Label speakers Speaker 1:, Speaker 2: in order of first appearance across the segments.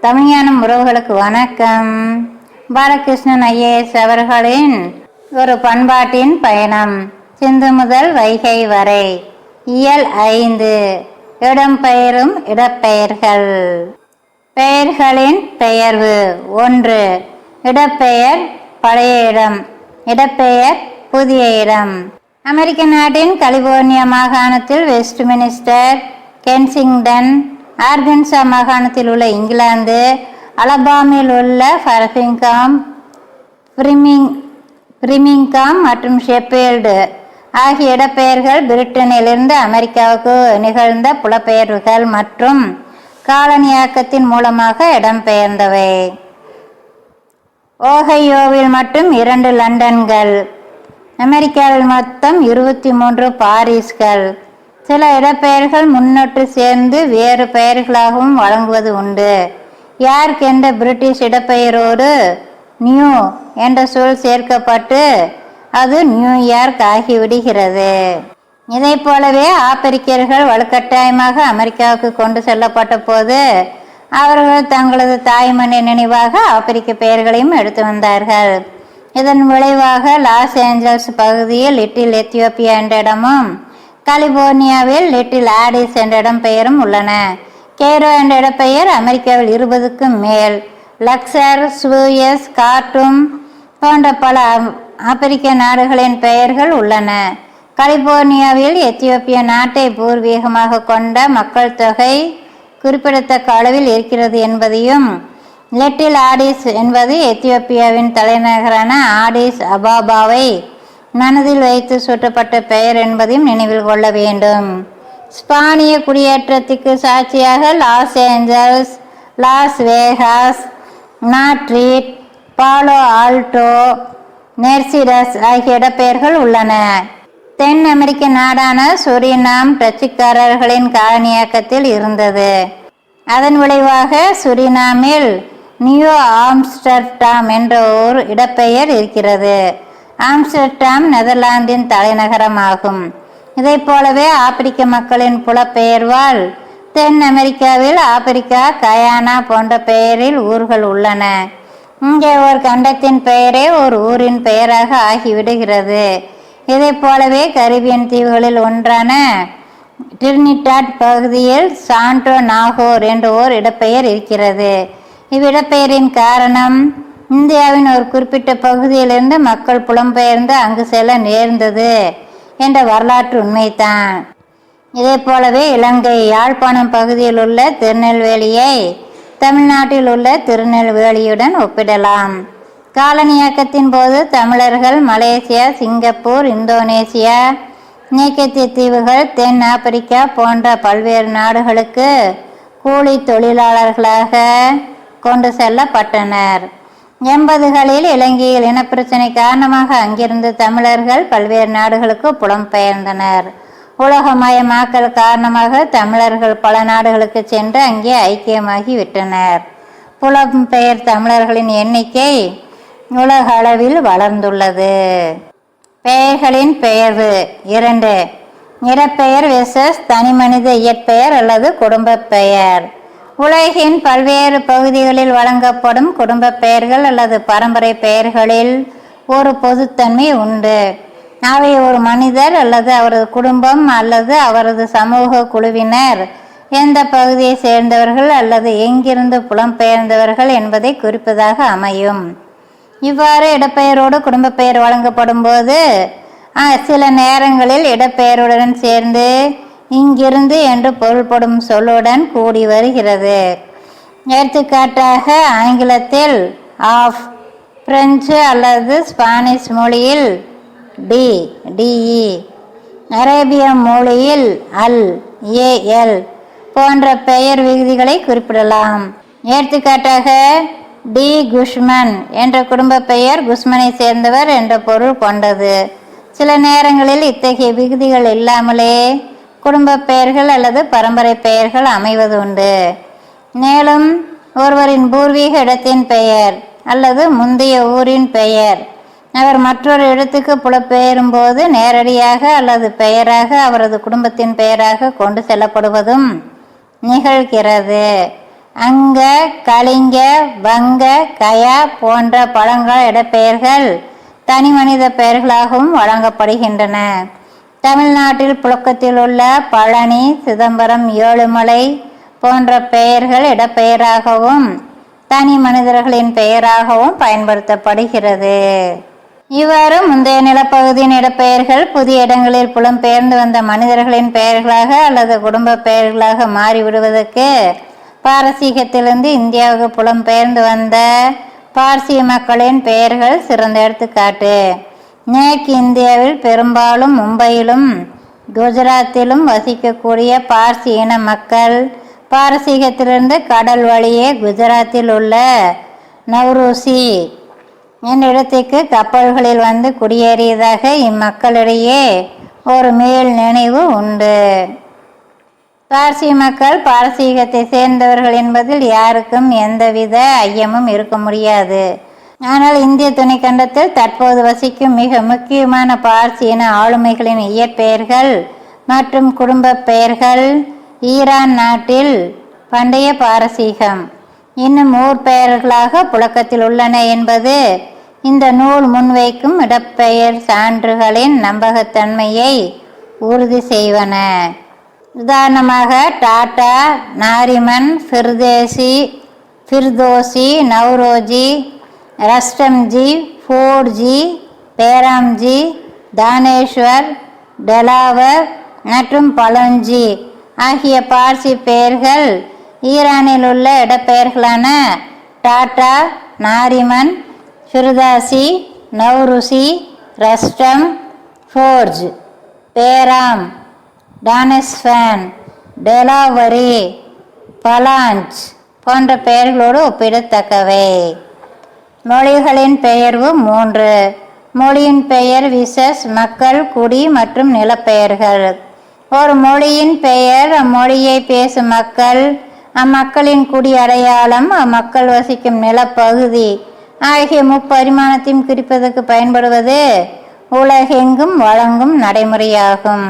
Speaker 1: தமிழ்ஞானம் உறவுகளுக்கு வணக்கம். பாலகிருஷ்ணன் ஐஏஎஸ் அவர்களின் ஒரு பண்பாட்டின் பயணம், சிந்து முதல் வைகை வரை. இயல் 5, இடம்பெயரும் இடப்பெயர்கள். பெயர்களின் பெயர்வு. 1. இடப்பெயர் பழைய இடம், இடப்பெயர் புதிய இடம். அமெரிக்க நாட்டின் கலிபோர்னியா மாகாணத்தில் வெஸ்ட்மினிஸ்டர், கென்சிங்டன், ஆர்கன்சா மாகாணத்தில் உள்ள இங்கிலாந்து, அலபாமில் உள்ள பிரிமிங்காம் மற்றும் ஷெப்பீல்டு ஆகிய இடப்பெயர்கள் பிரிட்டனிலிருந்து அமெரிக்காவுக்கு நிகழ்ந்த புலப்பெயர்வுகள் மற்றும் காலனியாக்கத்தின் மூலமாக இடம்பெயர்ந்தவை. ஓஹையோவில் மட்டும் 2 லண்டன்கள், அமெரிக்காவில் மொத்தம் 23 பாரிஸ்கள். சில இடப்பெயர்கள் முன்னொட்டு சேர்ந்து வேறு பெயர்களாகவும் வழங்குவது உண்டு. யார்க் என்ற பிரிட்டிஷ் இடப்பெயரோடு நியூ என்ற சொல் சேர்க்கப்பட்டு அது நியூயார்க் ஆகிவிடுகிறது. இதை போலவே ஆப்பிரிக்கர்கள் வலுக்கட்டாயமாக அமெரிக்காவுக்கு கொண்டு செல்லப்பட்ட போது அவர்கள் தங்களது தாய்மண்ணை நினைவாக ஆப்பிரிக்க பெயர்களையும் எடுத்து வந்தார்கள். இதன் விளைவாக லாஸ் ஏஞ்சல்ஸ் பகுதியில் லிட்டில் எத்தியோப்பியா என்ற இடமும், கலிபோர்னியாவில் லிட்டில் ஆடிஸ் என்ற இடம் பெயரும் உள்ளன. கெய்ரோ என்ற இடப்பெயர் அமெரிக்காவில் 20க்கும் மேல், லக்சர், சூயஸ், கார்ட்டூம் போன்ற பல ஆப்பிரிக்க நாடுகளின் பெயர்கள் உள்ளன. கலிபோர்னியாவில் எத்தியோப்பிய நாட்டை பூர்வீகமாக கொண்ட மக்கள் தொகை குறிப்பிடத்தக்க அளவில் இருக்கிறது என்பதையும், லிட்டில் ஆடிஸ் என்பது எத்தியோப்பியாவின் தலைநகரான ஆடிஸ் அபாபாவை மனதில் வைத்து சூட்டப்பட்ட பெயர் என்பதையும் நினைவில் கொள்ள வேண்டும். ஸ்பானிய குடியேற்றத்துக்கு சாட்சியாக Los Angeles, Las Vegas, Madrid, Palo Alto, Mercedes ஆகிய இடப்பெயர்கள் உள்ளன. தென் அமெரிக்க நாடான சுரினாம் டச்சுக்காரர்களின் காலனியாக்கத்தில் இருந்தது. அதன் விளைவாக சுரினாமில் நியூ ஆம்ஸ்டர்டாம் என்ற ஒரு இடப்பெயர் இருக்கிறது. ஆம்ஸ்டர்டாம் நெதர்லாந்தின் தலைநகரமாகும். இதை போலவே ஆப்பிரிக்க மக்களின் புலப்பெயர்வால் தென் அமெரிக்காவில் ஆப்பிரிக்கா, கயானா போன்ற பெயரில் ஊர்கள் உள்ளன. இங்கே ஒரு கண்டத்தின் பெயரே ஒரு ஊரின் பெயராக ஆகிவிடுகிறது. இதை போலவே கரிபியன் தீவுகளில் ஒன்றான டிரினிடாட் பகுதியில் சாண்டோ நாகோர் என்ற ஓர் இடப்பெயர் இருக்கிறது. இவ்விடப்பெயரின் காரணம் இந்தியாவின் ஒரு குறிப்பிட்ட பகுதியிலிருந்து மக்கள் புலம்பெயர்ந்து அங்கு செல்ல நேர்ந்தது என்ற வரலாற்று உண்மைதான். இதே போலவே இலங்கை யாழ்ப்பாணம் பகுதியில் உள்ள திருநெல்வேலியை தமிழ்நாட்டில் உள்ள திருநெல்வேலியுடன் ஒப்பிடலாம். காலனியாக்கத்தின் போது தமிழர்கள் மலேசியா, சிங்கப்பூர், இந்தோனேசியா, நீக்கத்திய தீவுகள், தென் ஆப்பிரிக்கா போன்ற பல்வேறு நாடுகளுக்கு கூலி தொழிலாளர்களாக கொண்டு செல்லப்பட்டனர். 80களில் இலங்கையில் இனப்பிரச்சனை காரணமாக அங்கிருந்து தமிழர்கள் பல்வேறு நாடுகளுக்கு புலம்பெயர்ந்தனர். உலகமயமாக்கல் காரணமாக தமிழர்கள் பல நாடுகளுக்கு சென்று அங்கே ஐக்கியமாகி விட்டனர். புலம்பெயர் தமிழர்களின் எண்ணிக்கை உலக அளவில் வளர்ந்துள்ளது. பெயர்களின் பெயர்வு. 2. இடப்பெயர் வெர்சஸ் தனிமனித இயற்பெயர் அல்லது குடும்ப பெயர். உலகின் பல்வேறு பகுதிகளில் வழங்கப்படும் குடும்ப பெயர்கள் அல்லது பரம்பரை பெயர்களில் ஒரு பொதுத்தன்மை உண்டு. அவை ஒரு மனிதர் அல்லது அவரது குடும்பம் அல்லது அவரது சமூக குழுவினர் எந்த பகுதியை சேர்ந்தவர்கள் அல்லது எங்கிருந்து புலம்பெயர்ந்தவர்கள் என்பதை குறிப்பதாக அமையும். இவ்வாறு இடப்பெயரோடு குடும்ப பெயர் வழங்கப்படும் போது சில நேரங்களில் இடப்பெயருடன் சேர்ந்து இங்கிருந்து என்று பொருள்படும் சொல்லுடன் கூடி வருகிறது. எடுத்துக்காட்டாக ஆங்கிலத்தில் ஆஃப், பிரெஞ்சு அல்லது ஸ்பானிஷ் மொழியில் டிஇ, அரேபிய மொழியில் அல், ஏஎல் போன்ற பெயர் விகுதிகளை குறிப்பிடலாம். எடுத்துக்காட்டாக டி குஷ்மன் என்ற குடும்ப பெயர் குஷ்மனை சேர்ந்தவர் என்ற பொருள் கொண்டது. சில நேரங்களில் இத்தகைய விகுதிகள் இல்லாமலே குடும்ப பெயர்கள் அல்லது பரம்பரை பெயர்கள் அமைவது உண்டு. மேலும் ஒருவரின் பூர்வீக இடத்தின் பெயர் அல்லது முந்தைய ஊரின் பெயர் அவர் மற்றொரு இடத்துக்கு புலப்பெயரும் போது நேரடியாக அல்லது பெயராக அவரது குடும்பத்தின் பெயராக கொண்டு செல்லப்படுவதும் நிகழ்கிறது. அங்க, கலிங்க, வங்க, கயா போன்ற பழங்கால இடப்பெயர்கள் தனி மனித பெயர்களாகவும் வழங்கப்படுகின்றன. தமிழ்நாட்டில் புழக்கத்தில் உள்ள பழனி, சிதம்பரம், ஏழுமலை போன்ற பெயர்கள் இடப்பெயராகவும் தனி மனிதர்களின் பெயராகவும் பயன்படுத்தப்படுகிறது. இவ்வாறு முந்தைய நிலப்பகுதியின் இடப்பெயர்கள் புதிய இடங்களில் புலம்பெயர்ந்து வந்த மனிதர்களின் பெயர்களாக அல்லது குடும்ப பெயர்களாக மாறிவிடுவதற்கு பாரசீகத்திலிருந்து இந்தியாவுக்கு புலம்பெயர்ந்து வந்த பார்சிய மக்களின் பெயர்கள் சிறந்த எடுத்துக்காட்டு. மேற்கு இந்தியாவில் பெரும்பாலும் மும்பையிலும் குஜராத்திலும் வசிக்கக்கூடிய பார்சி இன மக்கள் பாரசீகத்திலிருந்து கடல் வழியே குஜராத்தில் உள்ள நவ்ருசி என்ற இடத்துக்கு கப்பல்களில் வந்து குடியேறியதாக இம்மக்களிடையே ஒரு மேல் நினைவு உண்டு. பார்சி மக்கள் பாரசீகத்தை சேர்ந்தவர்கள் என்பதில் யாருக்கும் எந்தவித ஐயமும் இருக்க முடியாது. ஆனால் இந்திய துணைக்கண்டத்தில் தற்போது வசிக்கும் மிக முக்கியமான பார்சி இன ஆளுமைகளின் இயற்பெயர்கள் மற்றும் குடும்ப பெயர்கள் ஈரான் நாட்டில் பண்டைய பாரசீகம் இன்னும் ஊர் பெயர்களாக புழக்கத்தில் உள்ளன என்பது இந்த நூல் முன்வைக்கும் இடப்பெயர் சான்றுகளின் நம்பகத்தன்மையை உறுதி செய்வன. உதாரணமாக டாடா, நாரிமன், ஃபிர்தோசி, நவ்ரோஜி, ரஸ்டம்ஜி, ஃபோர்ஜி, பேராம்ஜி, தானேஸ்வர், டெலாவர் மற்றும் பலோஞ்சி ஆகிய பார்சி பெயர்கள் ஈரானில் உள்ள இடப்பெயர்களான டாடா, நாரிமன், ஃபிர்தாசி, நவ்ருசி, ரஸ்டம், ஃபோர்ஜ், பேராம், டானஸ்ஃபான், டெலாவரி, பலாஞ்ச் போன்ற பெயர்களோடு ஒப்பிடத்தக்கவை. மொழிகளின் பெயர்வு 3. மொழியின் பெயர் விசஸ் மக்கள், குடி மற்றும் நிலப்பெயர்கள். ஒரு மொழியின் பெயர் அம்மொழியை பேசும் மக்கள், அம்மக்களின் குடி அடையாளம், அம்மக்கள் வசிக்கும் நிலப்பகுதி ஆகிய முப்பரிமாணத்தையும் குறிப்பதற்கு பயன்படுவது உலகெங்கும் வழங்கும் நடைமுறையாகும்.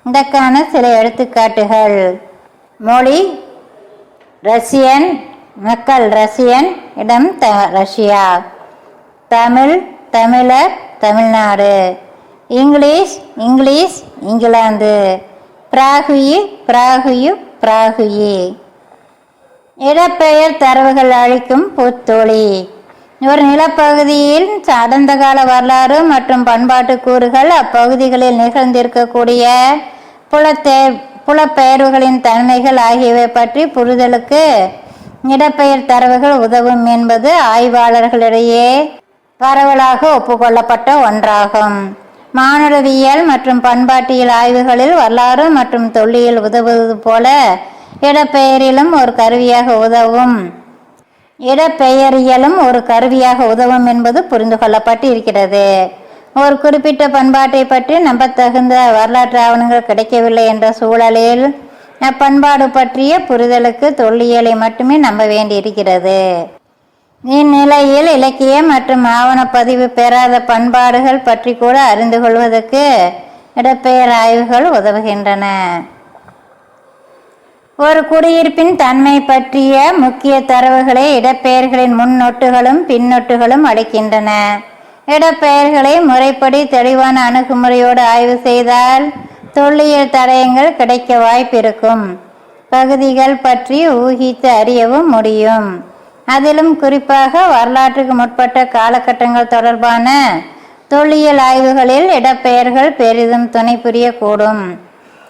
Speaker 1: இதற்கான சில எடுத்துக்காட்டுகள்: மொழி ரஷ்யன், மக்கள் ரஷ்யன், இடம் ரஷ்யா. தமிழ், தமிழர், Tamil Nadu. English, English, England. Brahui, Brahui, Brahui. இடப்பெயர் தரவுகள் அளிக்கும் புத்தொளி. ஒரு நிலப்பகுதியில் கடந்த கால வரலாறு மற்றும் பண்பாட்டு கூறுகள், அப்பகுதிகளில் நிகழ்ந்திருக்கக்கூடிய புலப்பெயர்வுகளின் தன்மைகள் ஆகியவை பற்றி புரிதலுக்கு இடப்பெயர் தரவுகள் உதவும் என்பது ஆய்வாளர்களிடையே பரவலாக ஒப்புக்கொள்ளப்பட்ட ஒன்றாகும். மானுடவியல் மற்றும் பண்பாட்டியல் ஆய்வுகளில் வரலாறு மற்றும் தொல்லியல் உதவுவது போல இடப்பெயரிலும் ஒரு கருவியாக உதவும் இடப்பெயரியலும் ஒரு கருவியாக உதவும் என்பது புரிந்து கொள்ளப்பட்டு இருக்கிறது. ஒரு குறிப்பிட்ட பண்பாட்டை பற்றி நம்பத்தகுந்த வரலாற்று ஆவணங்கள் கிடைக்கவில்லை என்ற சூழலில் அப்பண்பாடு பற்றிய புரிதலுக்கு தொல்லியலை மட்டுமே நம்ப வேண்டியிருக்கிறது. இந்நிலையில் இலக்கிய மற்றும் ஆவணப்பதிவு பெறாத பண்பாடுகள் பற்றி கூட அறிந்து கொள்வதற்கு இடப்பெயர் ஆய்வுகள் உதவுகின்றன. ஒரு குடியிருப்பின் தன்மை பற்றிய முக்கிய தரவுகளை இடப்பெயர்களின் முன்னொட்டுகளும் பின்னொட்டுகளும் அளிக்கின்றன. இடப்பெயர்களை முறைப்படி தெளிவான அணுகுமுறையோடு ஆய்வு செய்தால் தொல்லியல் தடயங்கள் கிடைக்க வாய்ப்பிருக்கும். பகுதிகள் பற்றி ஊகித்து அறியவும் முடியும். அதிலும் குறிப்பாக வரலாற்றுக்கு முற்பட்ட காலகட்டங்கள் தொடர்பான தொல்லியல் ஆய்வுகளில் இடப்பெயர்கள் பெரிதும் துணை புரியக்கூடும்.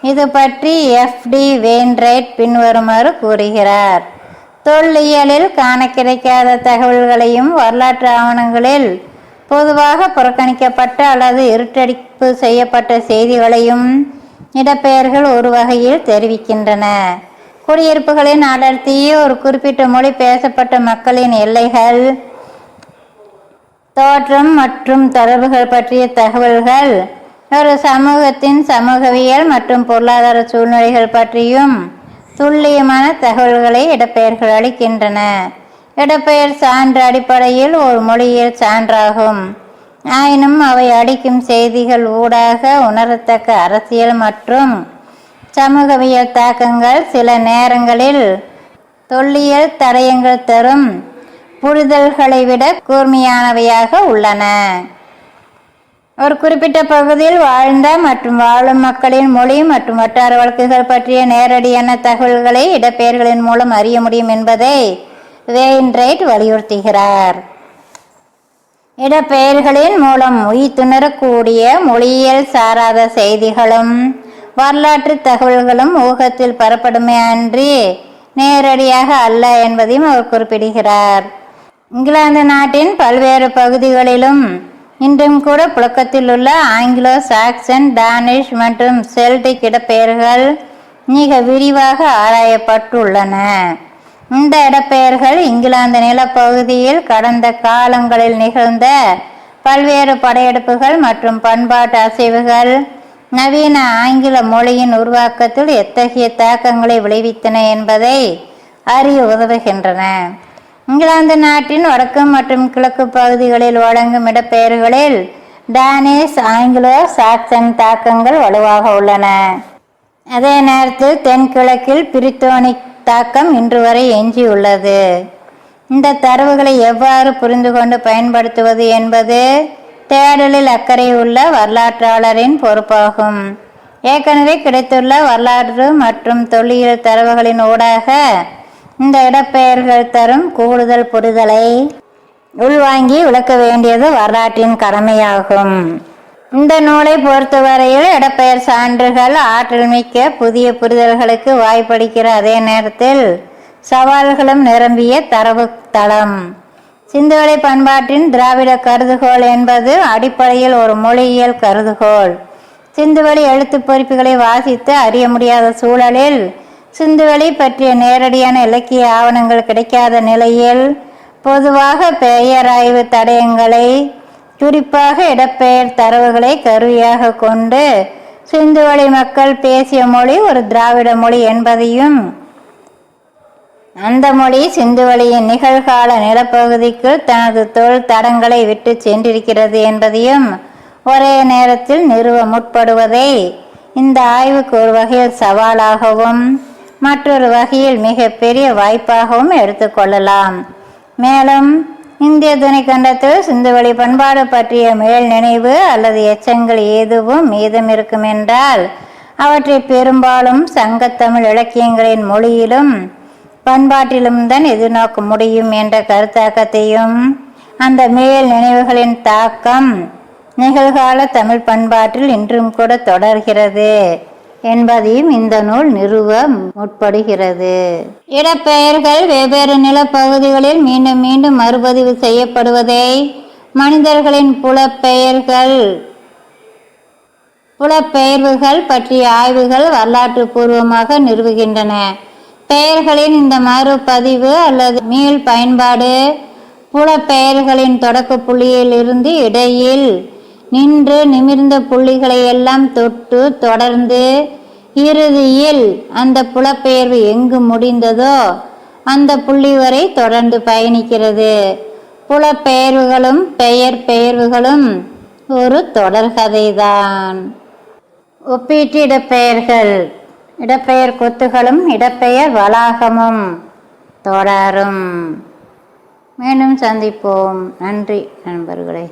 Speaker 1: இது பற்றி எஃப்.டி. வெயின்ரைட் பின்வருமாறு கூறுகிறார்: தொல்லியலில் காண கிடைக்காத தகவல்களையும் வரலாற்று ஆவணங்களில் பொதுவாக புறக்கணிக்கப்பட்ட அல்லது இருட்டடிப்பு செய்யப்பட்ட செய்திகளையும் இடப்பெயர்கள் ஒரு வகையில் தெரிவிக்கின்றன. குடியிருப்புகளின் அடர்த்தி, ஒரு குறிப்பிட்ட மொழி பேசப்பட்ட மக்களின் எல்லைகள், தோற்றம் மற்றும் தொடர்புகள் பற்றிய தகவல்கள், ஒரு சமூகத்தின் சமூகவியல் மற்றும் பொருளாதார சூழ்நிலைகள் பற்றியும் துல்லியமான தகவல்களை இடப்பெயர்கள் அளிக்கின்றன. இடப்பெயர் சான்று அடிப்படையில் ஒரு மொழியியல் சான்றாகும். ஆயினும் அவை அளிக்கும் செய்திகள் ஊடாக உணரத்தக்க அரசியல் மற்றும் சமூகவியல் தாக்கங்கள் சில நேரங்களில் தொல்லியல் தடயங்கள் தரும் புரிதல்களை விட கூர்மையானவையாக உள்ளன. ஒரு குறிப்பிட்ட பகுதியில் வாழ்ந்த மற்றும் வாழும் மக்களின் மொழி மற்றும் வட்டார வழக்குகள் பற்றிய நேரடியான தகவல்களை இடப்பெயர்களின் மூலம் அறிய முடியும் என்பதை வேயின்ரைட் வலியுறுத்துகிறார். இடப்பெயர்களின் மூலம் உய்த்துணரக்கூடிய மொழியியல் சாராத செய்திகளும் வரலாற்று தகவல்களும் ஊகத்தில் பரப்படுமே அன்றி நேரடியாக அல்ல என்பதையும் அவர் குறிப்பிடுகிறார். இங்கிலாந்து நாட்டின் பல்வேறு பகுதிகளிலும் இன்றும் கூட புழக்கத்தில் உள்ள ஆங்கிலோ சாக்சன், டானிஷ் மற்றும் செல்டிக் இடப்பெயர்கள் மிக விரிவாக ஆராயப்பட்டுள்ளன. இந்த இடப்பெயர்கள் இங்கிலாந்து நிலப்பகுதியில் கடந்த காலங்களில் நிகழ்ந்த பல்வேறு படையெடுப்புகள் மற்றும் பண்பாட்டு அசைவுகள் நவீன ஆங்கில மொழியின் உருவாக்கத்தில் எத்தகைய தாக்கங்களை விளைவித்தன என்பதை அறிய உதவுகின்றன. இங்கிலாந்து நாட்டின் வடக்கு மற்றும் கிழக்கு பகுதிகளில் வழங்கும் இடப்பெயர்களில் டானிஷ், ஆங்கிலோ சாக்சன் தாக்கங்கள் வலுவாக உள்ளன. அதே நேரத்தில் தென்கிழக்கில் பிரித்தோனிக் தாக்கம் இன்று வரை எஞ்சியுள்ளது. இந்த தரவுகளை எவ்வாறு புரிந்து கொண்டு பயன்படுத்துவது என்பது தேடலில் அக்கறை உள்ள வரலாற்றாளரின் பொறுப்பாகும். ஏற்கனவே கிடைத்துள்ள வரலாற்று மற்றும் தொல்லியல் தரவுகளின் ஊடாக இந்த இடப்பெயர்கள் தரும் கூடுதல் புரிதலை உள்வாங்கி விளக்க வேண்டியது வரலாற்றின் கடமையாகும். இந்த நூலை பொறுத்தவரையில் இடப்பெயர் சான்றுகள் ஆற்றல் மிக்க புதிய புரிதல்களுக்கு வாய்ப்பளிக்கிற அதே நேரத்தில் சவால்களும் நிரம்பிய தரவு தளம். சிந்துவெளி பண்பாட்டின் திராவிட கருதுகோள் என்பது அடிப்படையில் ஒரு மொழியியல் கருதுகோள். சிந்துவெளி எழுத்து பொறிப்புகளை வாசித்து அறிய முடியாத சூழலில் சிந்துவெளி பற்றிய நேரடியான இலக்கிய ஆவணங்கள் கிடைக்காத நிலையில் பொதுவாக பெயராய்வு தடயங்களை, குறிப்பாக இடப்பெயர் தரவுகளை கருவியாக கொண்டு சிந்துவெளி மக்கள் பேசிய மொழி ஒரு திராவிட மொழி என்பதையும் அந்த மொழி சிந்துவெளியின் நிகழ்கால நிலப்பகுதிக்கு தனது தொல் தடங்களை விட்டு சென்றிருக்கிறது என்பதையும் ஒரே நேரத்தில் நிறுவ முற்படுவதை இந்த ஆய்வுக்கு ஒரு வகையில் சவாலாகவும் மற்றொரு வகையில் மிக பெரிய வாய்ப்பாகவும் எடுத்துக்கொள்ளலாம். மேலும் இந்திய துணைக்கண்டத்தில் சிந்துவெளி பண்பாடு பற்றிய மேல் நினைவு அல்லது எச்சங்கள் எதுவும் மீதம் இருக்கும் என்றால் அவற்றை பெரும்பாலும் சங்கத்தமிழ் இலக்கியங்களின் மொழியிலும் பண்பாட்டிலும் தான் எதிர்நோக்க முடியும் என்ற கருத்தாக்கத்தையும் அந்த மேல் நினைவுகளின் தாக்கம் நிகழ்கால தமிழ் பண்பாட்டில் இன்றும் கூட தொடர்கிறது என்பதையும் இந்த நூல் நிறுவ முற்படுகிறது. இடப்பெயர்கள் வெவ்வேறு நிலப்பகுதிகளில் மீண்டும் மீண்டும் மறுபதிவு செய்யப்படுவதை மனிதர்களின் புலப்பெயர்வுகள் பற்றிய ஆய்வுகள் வரலாற்று பூர்வமாக நிறுவுகின்றன. பெயர்களின் இந்த மறுபதிவு அல்லது மீள் பயன்பாடு புலப்பெயர்களின் தொடக்க புள்ளியில் இருந்து இடையில் நின்று நிமிர்ந்த புள்ளிகளை எல்லாம் தொட்டு தொடர்ந்து இறுதியில் அந்த புலப்பெயர்வு எங்கு முடிந்ததோ அந்த புள்ளி வரை தொடர்ந்து பயணிக்கிறது. புலப்பெயர்வுகளும் பெயர்வுகளும் ஒரு தொடர்கதைதான். ஒப்பீட்டு இடப்பெயர்கள், இடப்பெயர் கொத்துகளும் இடப்பெயர் வளாகமும் தொடரும். மீண்டும் சந்திப்போம். நன்றி நண்பர்களே.